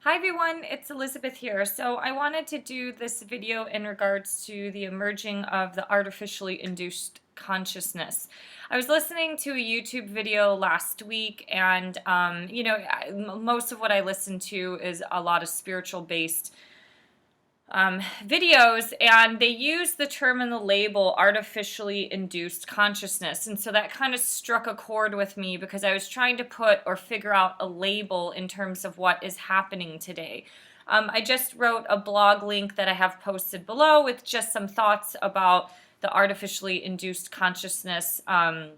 Hi everyone, it's Elizabeth here. So I wanted to do this video in regards to the emerging of the artificially induced consciousness. I was listening to a YouTube video last week and most of what I listen to is a lot of spiritual based videos, and they use the term in the label artificially induced consciousness. And so that kind of struck a chord with me because I was trying to put or figure out a label in terms of what is happening today. I just wrote a blog link that I have posted below with just some thoughts about the artificially induced consciousness, and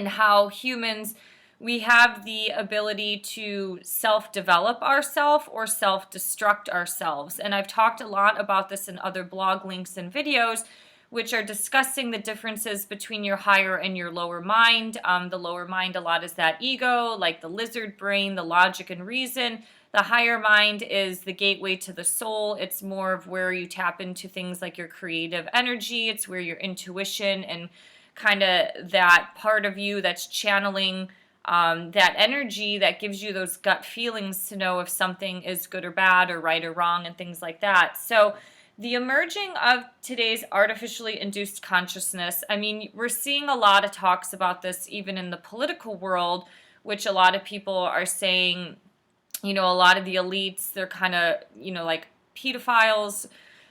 how humans, we have the ability to self-develop ourselves or self-destruct ourselves. And I've talked a lot about this in other blog links and videos, which are discussing the differences between your higher and your lower mind. The lower mind a lot is that ego, like the lizard brain, the logic and reason. The higher mind is the gateway to the soul. It's more of where you tap into things like your creative energy. It's where your intuition and kind of that part of you that's channeling that energy that gives you those gut feelings to know if something is good or bad or right or wrong and things like that. So the emerging of today's artificially induced consciousness, I mean, we're seeing a lot of talks about this even in the political world, which a lot of people are saying, a lot of the elites, they're kind of, like pedophiles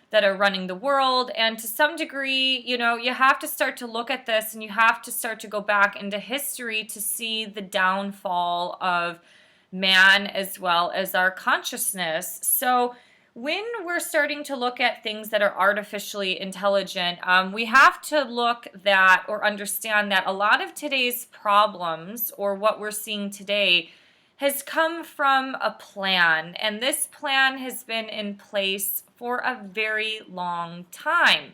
that are running the world. And to some degree, you have to start to look at this and you have to start to go back into history to see the downfall of man as well as our consciousness. So when we're starting to look at things that are artificially intelligent, we have to look that or understand that a lot of today's problems or what we're seeing today has come from a plan, and this plan has been in place for a very long time.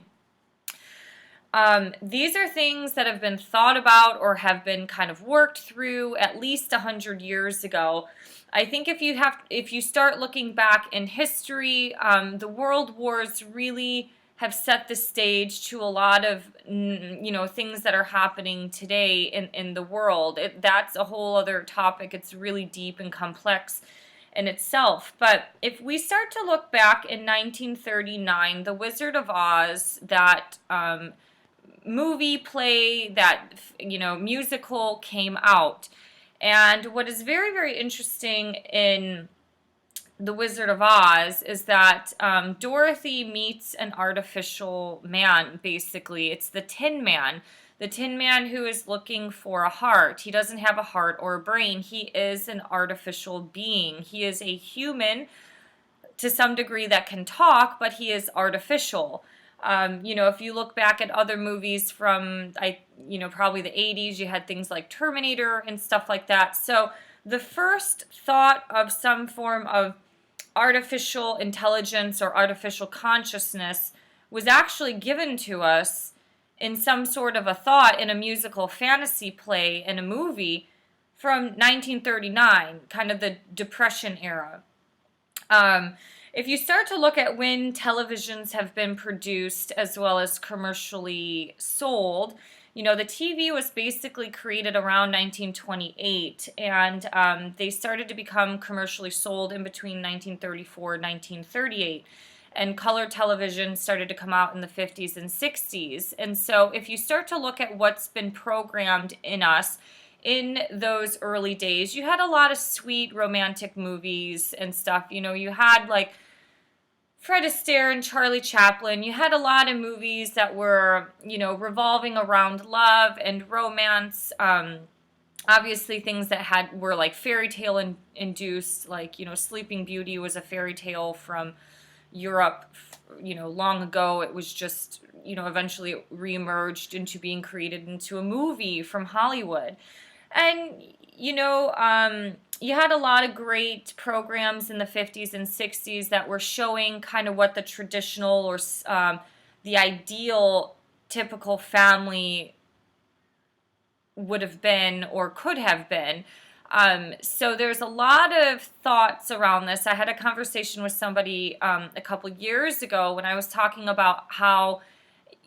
These are things that have been thought about or have been kind of worked through at least 100 years ago. I think if you start looking back in history, the world wars really have set the stage to a lot of things that are happening today in the world. That's a whole other topic. It's really deep and complex in itself. But if we start to look back in 1939, The Wizard of Oz, that movie play, that musical came out. And what is very, very interesting in The Wizard of Oz is that Dorothy meets an artificial man, basically. It's the Tin Man. The Tin Man who is looking for a heart. He doesn't have a heart or a brain. He is an artificial being. He is a human to some degree that can talk, but he is artificial. If you look back at other movies from, probably the 80s, you had things like Terminator and stuff like that. So the first thought of some form of artificial intelligence or artificial consciousness was actually given to us in some sort of a thought in a musical fantasy play in a movie from 1939, kind of the Depression era. If you start to look at when televisions have been produced as well as commercially sold, the TV was basically created around 1928, and they started to become commercially sold in between 1934 and 1938. And color television started to come out in the 50s and 60s. And so if you start to look at what's been programmed in us in those early days, you had a lot of sweet romantic movies and stuff. You had like Fred Astaire and Charlie Chaplin. You had a lot of movies that were, revolving around love and romance. Obviously, things that were like fairy tale induced, like, Sleeping Beauty was a fairy tale from Europe, long ago. It was just, eventually it reemerged into being created into a movie from Hollywood. And, you had a lot of great programs in the 50s and 60s that were showing kind of what the traditional or the ideal typical family would have been or could have been. So there's a lot of thoughts around this. I had a conversation with somebody a couple years ago when I was talking about how,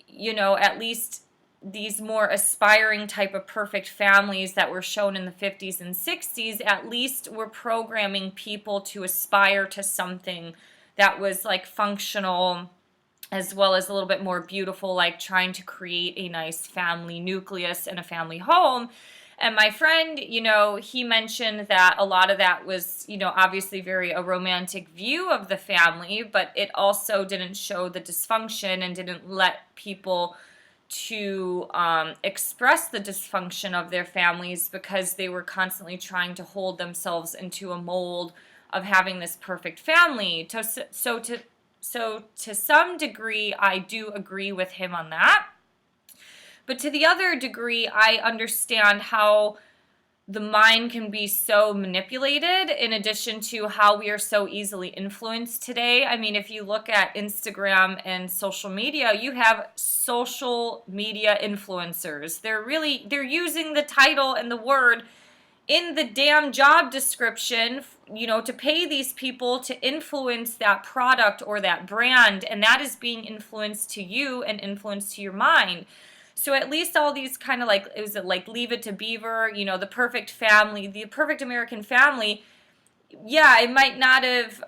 at least these more aspiring type of perfect families that were shown in the 50s and 60s, at least were programming people to aspire to something that was like functional as well as a little bit more beautiful, like trying to create a nice family nucleus and a family home. And my friend, he mentioned that a lot of that was, obviously very a romantic view of the family, but it also didn't show the dysfunction and didn't let people to express the dysfunction of their families because they were constantly trying to hold themselves into a mold of having this perfect family. So to some degree, I do agree with him on that. But to the other degree, I understand how the mind can be so manipulated, in addition to how we are so easily influenced today. I mean, if you look at Instagram and social media, you have social media influencers. They're using the title and the word in the damn job description, to pay these people to influence that product or that brand, and that is being influenced to you and influenced to your mind. So at least all these kind of like, is it like Leave It to Beaver, the perfect family, the perfect American family, yeah, it might not have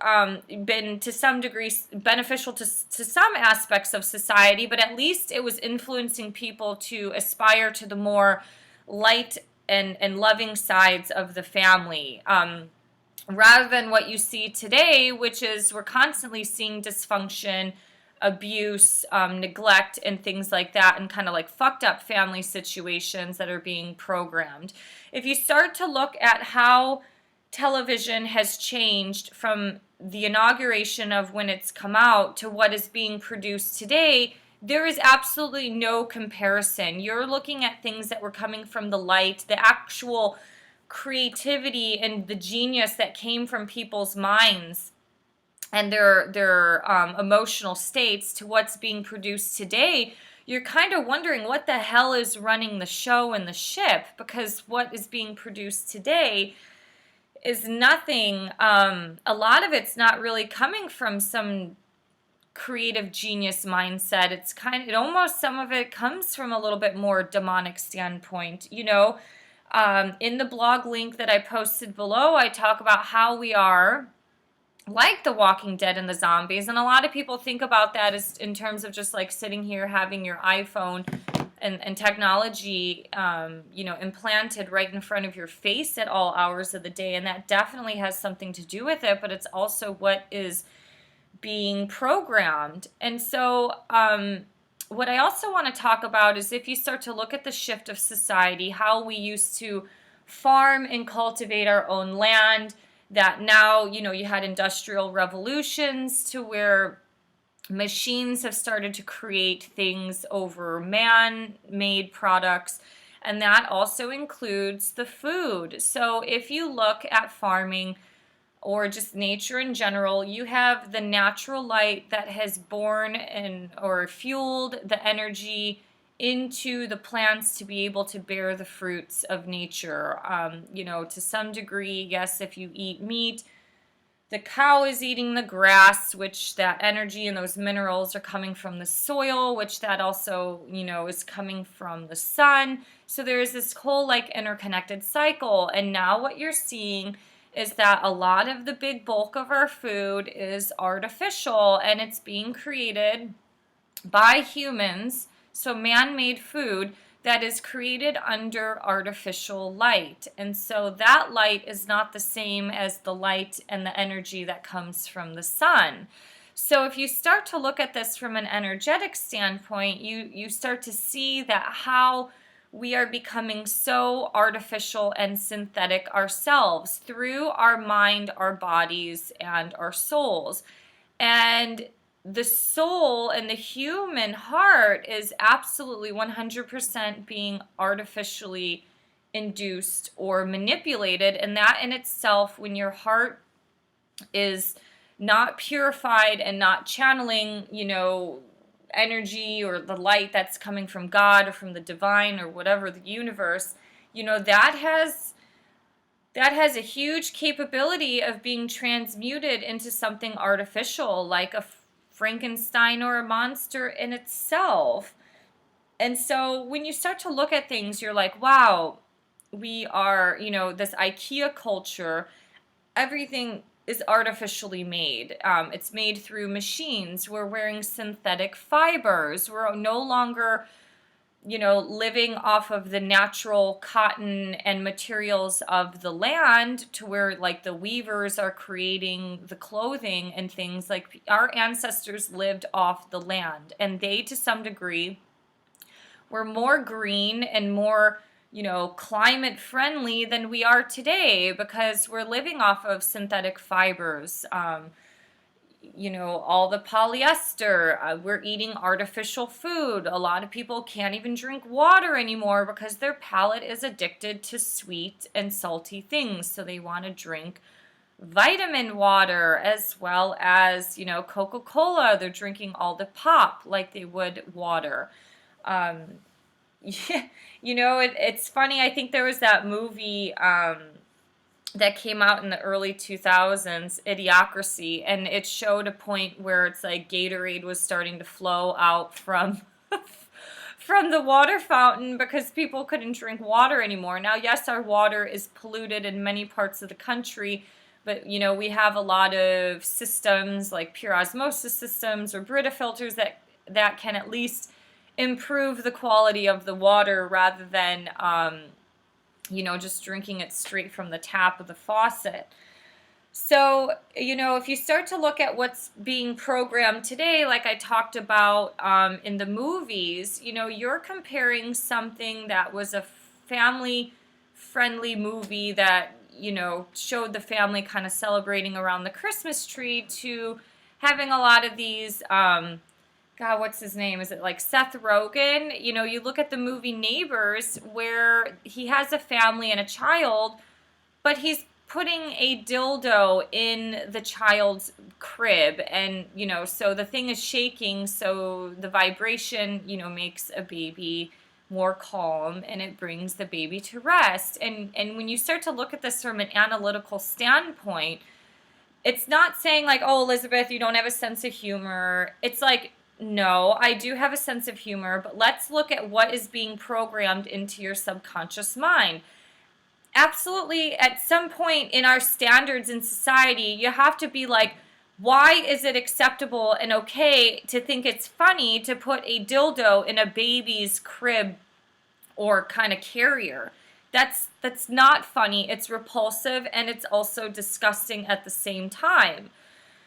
been to some degree beneficial to some aspects of society, but at least it was influencing people to aspire to the more light and loving sides of the family. Rather than what you see today, which is we're constantly seeing dysfunction, abuse, neglect, and things like that, and kind of like fucked up family situations that are being programmed. If you start to look at how television has changed from the inauguration of when it's come out to what is being produced today, there is absolutely no comparison. You're looking at things that were coming from the light, the actual creativity and the genius that came from people's minds and their emotional states, to what's being produced today. You're kind of wondering what the hell is running the show and the ship, because what is being produced today is nothing. A lot of it's not really coming from some creative genius mindset. It almost, some of it comes from a little bit more demonic standpoint. In the blog link that I posted below, I talk about how we are like the Walking Dead and the zombies, and a lot of people think about that as in terms of just like sitting here having your iPhone and technology implanted right in front of your face at all hours of the day, and that definitely has something to do with it, but it's also what is being programmed. And so what I also want to talk about is, if you start to look at the shift of society, how we used to farm and cultivate our own land, that now, you had industrial revolutions to where machines have started to create things over man-made products, and that also includes the food. So if you look at farming or just nature in general, you have the natural light that has borne or fueled the energy into the plants to be able to bear the fruits of nature. To some degree, yes, if you eat meat, the cow is eating the grass, which that energy and those minerals are coming from the soil, which that also, is coming from the sun. So there's this whole like interconnected cycle. And now what you're seeing is that a lot of the big bulk of our food is artificial, and it's being created by humans. So man-made food that is created under artificial light. And so that light is not the same as the light and the energy that comes from the sun. So if you start to look at this from an energetic standpoint, you start to see that how we are becoming so artificial and synthetic ourselves through our mind, our bodies, and our souls. And the soul and the human heart is absolutely 100% being artificially induced or manipulated. And that in itself, when your heart is not purified and not channeling, energy or the light that's coming from God or from the divine or whatever, the universe, that has a huge capability of being transmuted into something artificial, like a Frankenstein or a monster in itself. And so when you start to look at things, you're like, wow, we are, this IKEA culture, everything is artificially made. It's made through machines. We're wearing synthetic fibers. We're no longer, living off of the natural cotton and materials of the land, to where like the weavers are creating the clothing and things. Like our ancestors lived off the land, and they, to some degree, were more green and more, climate friendly than we are today, because we're living off of synthetic fibers. All the polyester. We're eating artificial food. A lot of people can't even drink water anymore because their palate is addicted to sweet and salty things. So they want to drink vitamin water, as well as, Coca-Cola. They're drinking all the pop like they would water. Yeah, it's funny. I think there was that movie that came out in the early 2000s, Idiocracy, and it showed a point where it's like Gatorade was starting to flow out from from the water fountain because people couldn't drink water anymore. Now, yes, our water is polluted in many parts of the country, but we have a lot of systems like pure osmosis systems or Brita filters that can at least improve the quality of the water, rather than just drinking it straight from the tap of the faucet. So, if you start to look at what's being programmed today, like I talked about in the movies, you're comparing something that was a family-friendly movie that, showed the family kind of celebrating around the Christmas tree, to having a lot of these, God, what's his name? Is it like Seth Rogen? You look at the movie Neighbors, where he has a family and a child, but he's putting a dildo in the child's crib, and so the thing is shaking, so the vibration makes a baby more calm, and it brings the baby to rest. And when you start to look at this from an analytical standpoint, it's not saying like, oh, Elizabeth, you don't have a sense of humor. It's like, no, I do have a sense of humor, but let's look at what is being programmed into your subconscious mind. Absolutely, at some point in our standards in society, you have to be like, why is it acceptable and okay to think it's funny to put a dildo in a baby's crib or kind of carrier? That's not funny. It's repulsive, and it's also disgusting at the same time.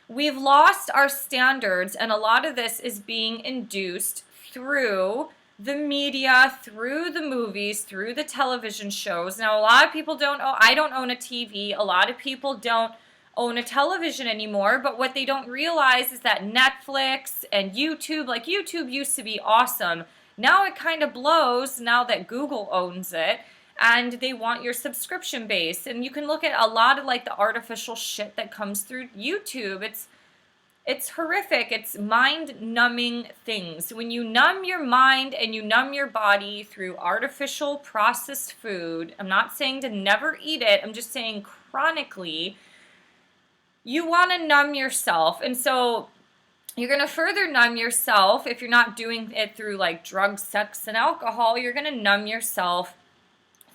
We've lost our standards, and a lot of this is being induced through the media, through the movies, through the television shows. Now, a lot of people I don't own a TV. A lot of people don't own a television anymore, but what they don't realize is that Netflix and YouTube, like YouTube used to be awesome. Now it kind of blows now that Google owns it, and they want your subscription base. And you can look at a lot of like the artificial shit that comes through YouTube. It's horrific. It's mind-numbing things. When you numb your mind and you numb your body through artificial processed food, I'm not saying to never eat it, I'm just saying chronically, you want to numb yourself. And so you're going to further numb yourself. If you're not doing it through like drugs, sex, and alcohol, you're going to numb yourself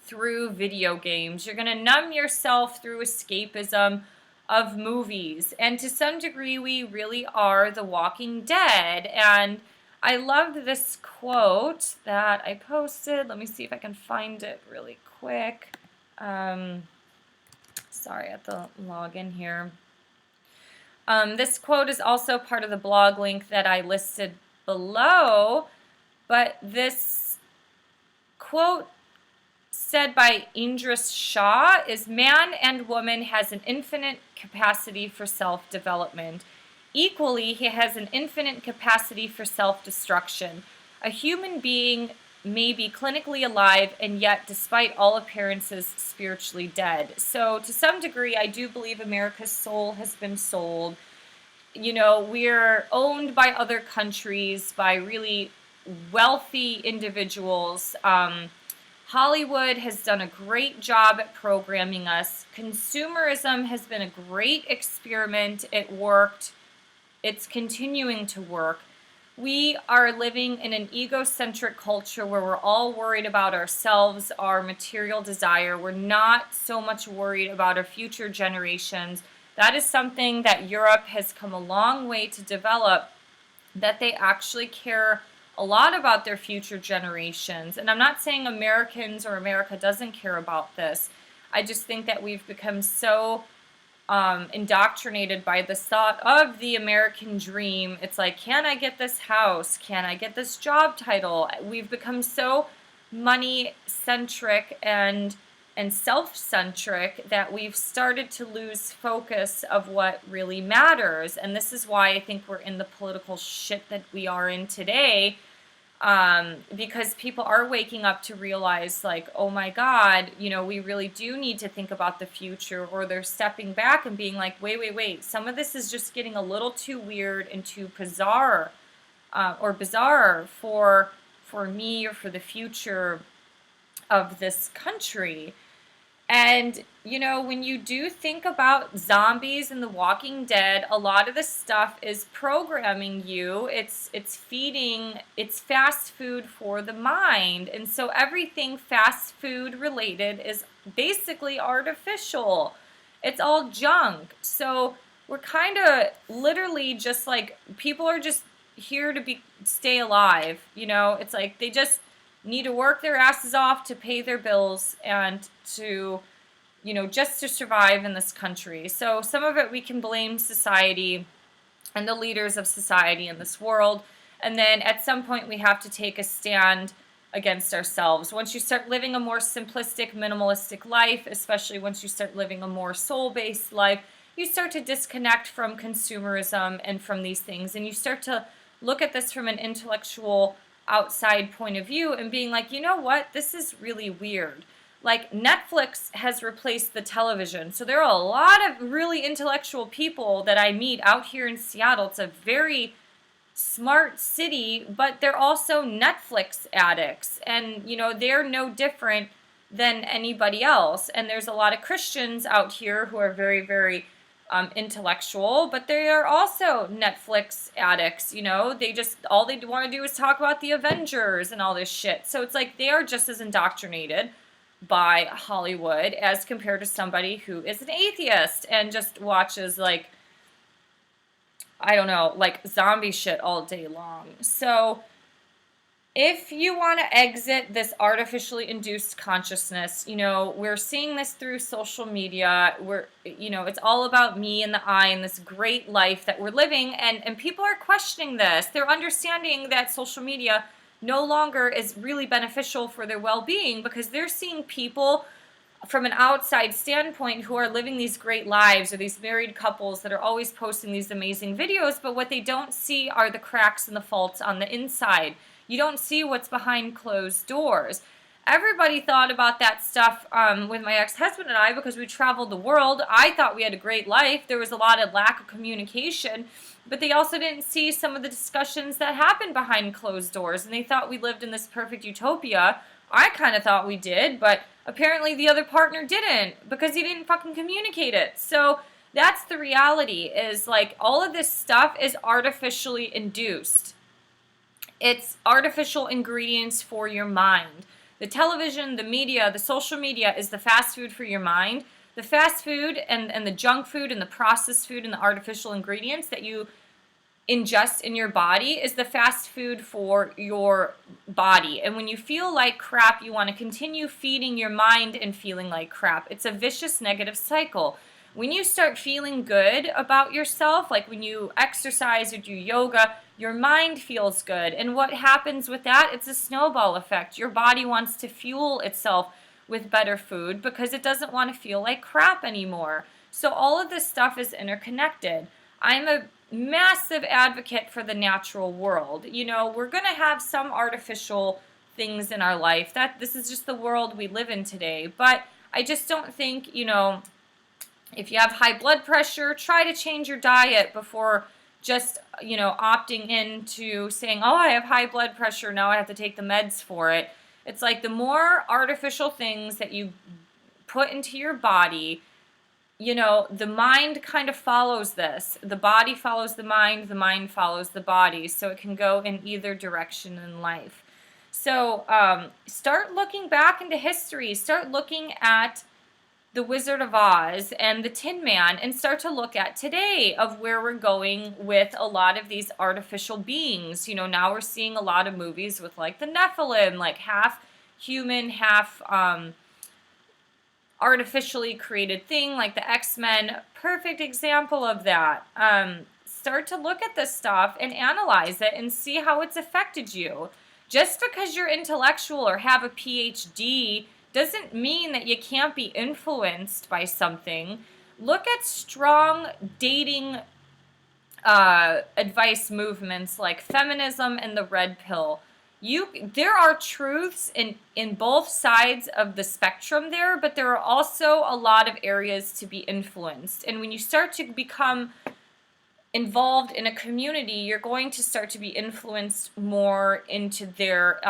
through video games. You're going to numb yourself through escapism of movies. And to some degree, we really are the Walking Dead. And I loved this quote that I posted. Let me see if I can find it really quick. Sorry, I have to log in here. This quote is also part of the blog link that I listed below. But this quote said by Indris Shah is, man and woman has an infinite capacity for self-development. Equally, he has an infinite capacity for self-destruction. A human being may be clinically alive and yet, despite all appearances, spiritually dead. So to some degree, I do believe America's soul has been sold. We're owned by other countries, by really wealthy individuals. Hollywood has done a great job at programming us. Consumerism has been a great experiment. It worked. It's continuing to work. we are living in an egocentric culture where we're all worried about ourselves, our material desire. We're not so much worried about our future generations. That is something that Europe has come a long way to develop, that they actually care a lot about their future generations. And I'm not saying Americans or America doesn't care about this. I just think that we've become so indoctrinated by this thought of the American dream. It's like, can I get this house? Can I get this job title? We've become so money centric and self-centric that we've started to lose focus of what really matters. And this is why I think we're in the political shit that we are in today, because people are waking up to realize, like, oh my God, we really do need to think about the future, or they're stepping back and being like, wait, some of this is just getting a little too weird and too bizarre, for me or for the future of this country. And, when you do think about zombies and The Walking Dead, a lot of the stuff is programming you. It's fast food for the mind. And so everything fast food related is basically artificial. It's all junk. So we're kind of literally just like, people are just here to stay alive. It's like they just need to work their asses off to pay their bills and to, just to survive in this country. So some of it we can blame society and the leaders of society in this world. And then at some point we have to take a stand against ourselves. Once you start living a more simplistic, minimalistic life, especially once you start living a more soul-based life, you start to disconnect from consumerism and from these things. And you start to look at this from an intellectual outside point of view and being like, you know what, this is really weird. Like, Netflix has replaced the television. So there are a lot of really intellectual people that I meet out here in Seattle. It's a very smart city, but they're also Netflix addicts. And, they're no different than anybody else. And there's a lot of Christians out here who are very, very intellectual, but they are also Netflix addicts. They just, all they want to do is talk about the Avengers and all this shit. So it's like they are just as indoctrinated by Hollywood as compared to somebody who is an atheist and just watches, like, I don't know, like zombie shit all day long. So if you want to exit this artificially induced consciousness, we're seeing this through social media. It's all about me and the I and this great life that we're living. And people are questioning this. They're understanding that social media no longer is really beneficial for their well-being, because they're seeing people from an outside standpoint who are living these great lives, or these married couples that are always posting these amazing videos, but what they don't see are the cracks and the faults on the inside. You don't see what's behind closed doors. Everybody thought about that stuff with my ex-husband and I, because we traveled the world. I thought we had a great life. There was a lot of lack of communication, but they also didn't see some of the discussions that happened behind closed doors, and they thought we lived in this perfect utopia. I kind of thought we did, but apparently the other partner didn't, because he didn't fucking communicate it. So that's the reality, is like all of this stuff is artificially induced. It's artificial ingredients for your mind. The television, the media, the social media is the fast food for your mind. The fast food and the junk food and the processed food and the artificial ingredients that you ingest in your body is the fast food for your body. And when you feel like crap, you want to continue feeding your mind and feeling like crap. It's a vicious negative cycle. When you start feeling good about yourself, like when you exercise or do yoga, your mind feels good. And what happens with that? It's a snowball effect. Your body wants to fuel itself with better food because it doesn't want to feel like crap anymore. So all of this stuff is interconnected. I'm a massive advocate for the natural world. We're going to have some artificial things in our life. That this is just the world we live in today. But I just don't think, if you have high blood pressure, try to change your diet before just, opting into saying, oh, I have high blood pressure, now I have to take the meds for it. It's like the more artificial things that you put into your body, the mind kind of follows this. The body follows the mind follows the body. So it can go in either direction in life. So start looking back into history. Start looking at the Wizard of Oz and the Tin Man, and start to look at today of where we're going with a lot of these artificial beings. Now we're seeing a lot of movies with like the Nephilim, like half human, half artificially created thing, like the X-Men. Perfect example of that. Start to look at this stuff and analyze it and see how it's affected you. Just because you're intellectual or have a PhD doesn't mean that you can't be influenced by something. Look at strong dating advice movements like feminism and the red pill. There are truths in both sides of the spectrum there, but there are also a lot of areas to be influenced. And when you start to become involved in a community, you're going to start to be influenced more into their,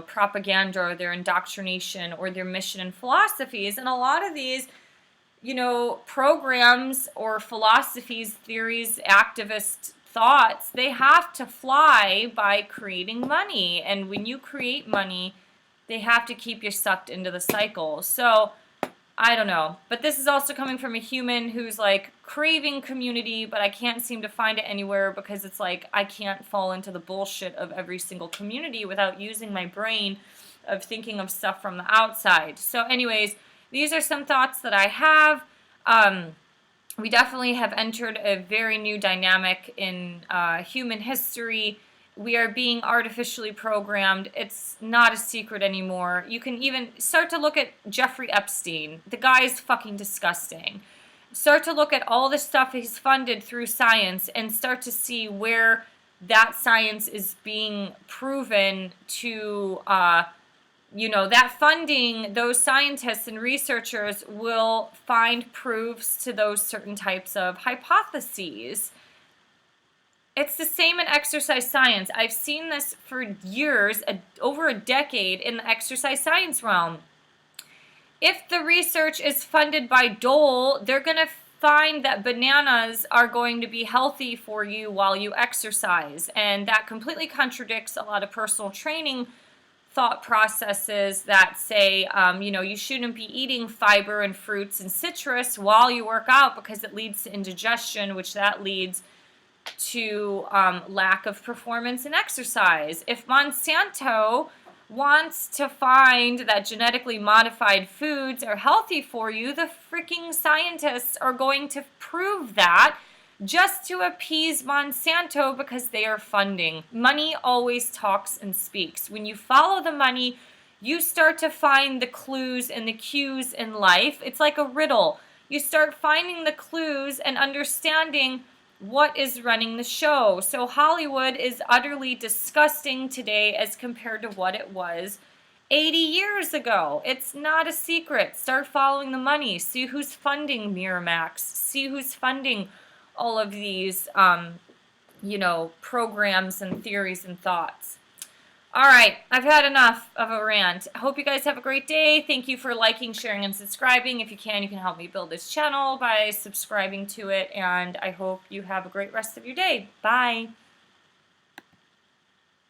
propaganda or their indoctrination or their mission and philosophies. And a lot of these, programs or philosophies, theories, activist thoughts, they have to fly by creating money. And when you create money, they have to keep you sucked into the cycle. So I don't know, but this is also coming from a human who's like craving community, but I can't seem to find it anywhere because it's like I can't fall into the bullshit of every single community without using my brain of thinking of stuff from the outside. So anyways, these are some thoughts that I have. We definitely have entered a very new dynamic in human history. We are being artificially programmed. It's not a secret anymore. You can even start to look at Jeffrey Epstein. The guy's fucking disgusting. Start to look at all the stuff he's funded through science and start to see where that science is being proven to, that funding, those scientists and researchers will find proofs to those certain types of hypotheses. It's the same in exercise science. I've seen this for years, over a decade in the exercise science realm. If the research is funded by Dole, they're going to find that bananas are going to be healthy for you while you exercise. And that completely contradicts a lot of personal training thought processes that say, you shouldn't be eating fiber and fruits and citrus while you work out because it leads to indigestion, which that leads to lack of performance in exercise. If Monsanto wants to find that genetically modified foods are healthy for you, the freaking scientists are going to prove that just to appease Monsanto because they are funding. Money always talks and speaks. When you follow the money, you start to find the clues and the cues in life. It's like a riddle. You start finding the clues and understanding what is running the show. So Hollywood is utterly disgusting today as compared to what it was 80 years ago. It's not a secret. Start following the money. See who's funding Miramax. See who's funding all of these, programs and theories and thoughts. All right, I've had enough of a rant. I hope you guys have a great day. Thank you for liking, sharing, and subscribing. If you can help me build this channel by subscribing to it, and I hope you have a great rest of your day. Bye.